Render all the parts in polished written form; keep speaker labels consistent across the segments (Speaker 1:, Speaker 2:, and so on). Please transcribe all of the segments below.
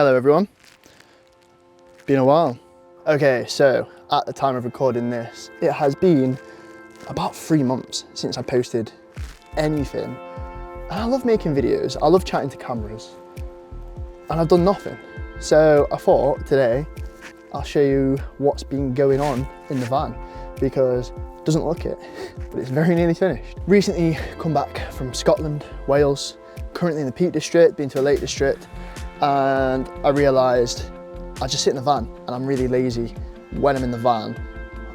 Speaker 1: Hello everyone, been a while. Okay, so at the time of recording this, it has been about 3 months since I posted anything. And I love making videos, I love chatting to cameras, and I've done nothing. So I thought today I'll show you what's been going on in the van, because it doesn't look it, but it's very nearly finished. Recently come back from Scotland, Wales, currently in the Peak District, been to a Lake District, and I realised I just sit in the van and I'm really lazy when I'm in the van.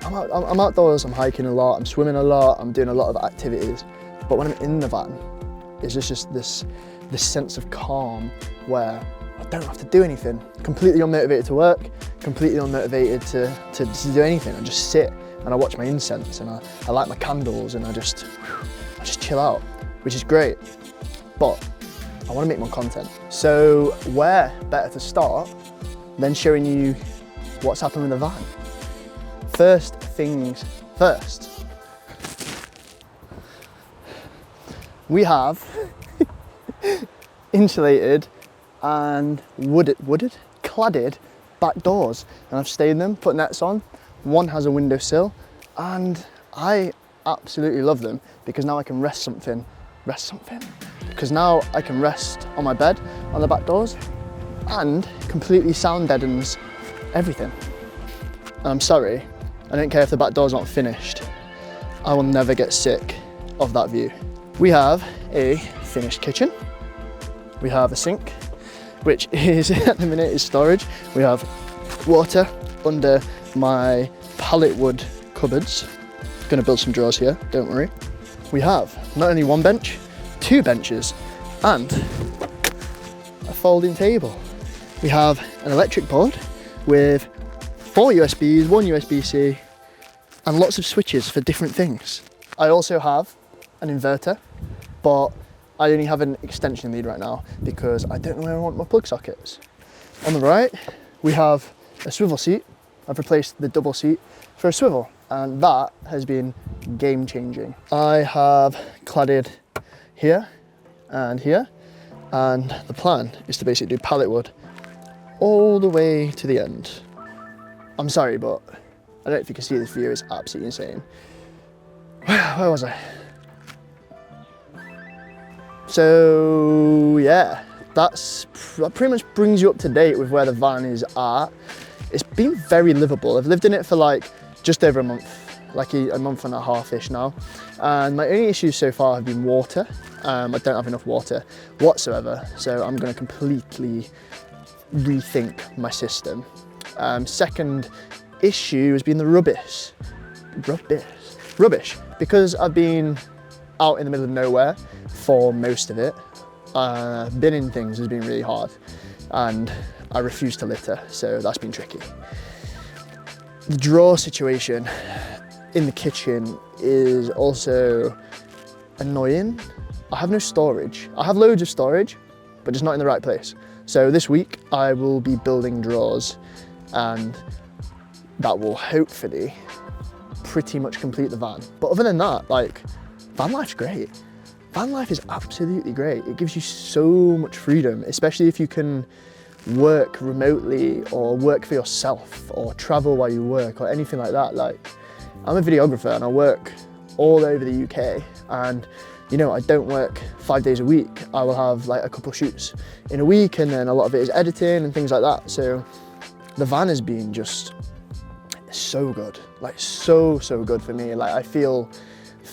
Speaker 1: I'm outdoors, I'm hiking a lot, I'm swimming a lot, I'm doing a lot of activities, but when I'm in the van, it's just this sense of calm where I don't have to do anything. Completely unmotivated to work, completely unmotivated to do anything. I just sit and I watch my incense and I light my candles and I just chill out, which is great. But I want to make more content. So where better to start than showing you what's happened in the van? First things first. We have insulated and cladded back doors, and I've stained them, put nets on. One has a windowsill, and I absolutely love them because now I can rest something. Because now I can rest on my bed on the back doors and completely sound deadens everything. And I'm sorry, I don't care if the back door's not finished. I will never get sick of that view. We have a finished kitchen. We have a sink, which is at the minute is storage. We have water under my pallet wood cupboards. Gonna build some drawers here, don't worry. We have not only one bench, 2 benches, and a folding table. We have an electric board with 4 USBs, 1 USB-C, and lots of switches for different things. I also have an inverter, but I only have an extension lead right now because I don't know where I want my plug sockets. On the right, we have a swivel seat. I've replaced the double seat for a swivel, and that has been game changing. I have cladded here, and the plan is to basically do pallet wood all the way to the end. I'm sorry, but I don't know if you can see this view, it's absolutely insane. Where was I? So yeah, that pretty much brings you up to date with where the van is at. It's been very livable. I've lived in it for like just over a month, like a month and a half-ish now. And my only issues so far have been water. I don't have enough water whatsoever, so I'm gonna completely rethink my system. Second issue has been the rubbish, because I've been out in the middle of nowhere for most of it. Binning things has been really hard, and I refuse to litter, so that's been tricky. The drawer situation in the kitchen is also annoying. I have no storage. I have loads of storage, but just not in the right place. So this week I will be building drawers, and that will hopefully pretty much complete the van. But other than that, like, van life's great. Van life is absolutely great. It gives you so much freedom, especially if you can work remotely or work for yourself or travel while you work or anything like that. Like, I'm a videographer and I work all over the UK, and you know, I don't work 5 days a week. I will have like a couple shoots in a week, and then a lot of it is editing and things like that. So the van has been just so good, like so good for me. Like I feel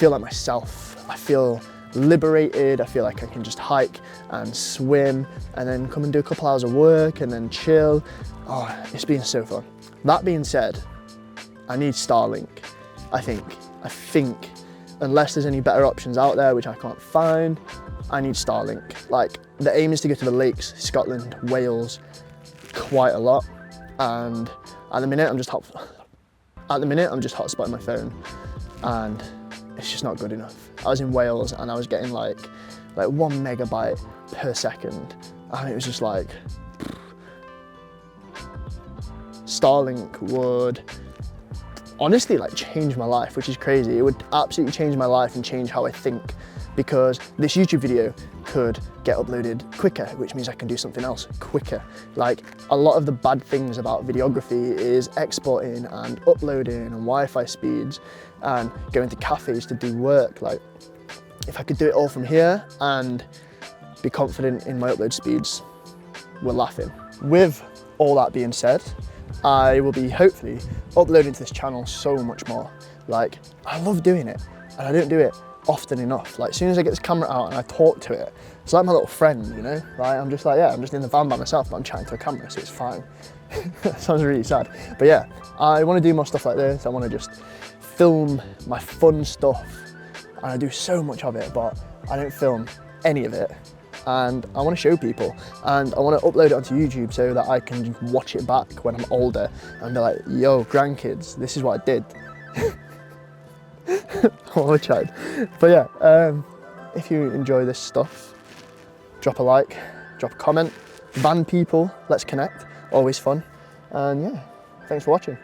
Speaker 1: like myself. I feel liberated. I feel like I can just hike and swim and then come and do a couple hours of work and then chill. Oh, it's been so fun. That being said, I need Starlink. I think unless there's any better options out there, which I can't find, I need Starlink. Like, the aim is to go to the lakes, Scotland, Wales, quite a lot. And at the minute I'm just hotspotting my phone, and it's just not good enough. I was in Wales and I was getting like 1 megabyte per second, and it was just like, Starlink would honestly like change my life, which is crazy. It would absolutely change my life and change how I think, because this YouTube video could get uploaded quicker, which means I can do something else quicker. Like, a lot of the bad things about videography is exporting and uploading and Wi-Fi speeds and going to cafes to do work. Like, if I could do it all from here and be confident in my upload speeds, we're laughing. With all that being said, I will be hopefully uploading to this channel so much more. Like, I love doing it and I don't do it often enough. Like, as soon as I get this camera out and I talk to it, it's like my little friend, you know? Like, I'm just like, yeah, I'm just in the van by myself, but I'm chatting to a camera, so it's fine. That sounds really sad. But yeah, I want to do more stuff like this. I want to just film my fun stuff, and I do so much of it, but I don't film any of it. And I want to show people, and I want to upload it onto YouTube so that I can watch it back when I'm older and be like, yo, grandkids, this is what I did. Oh, a child. But yeah, if you enjoy this stuff, drop a like, drop a comment, ban people, let's connect, always fun. And yeah, thanks for watching.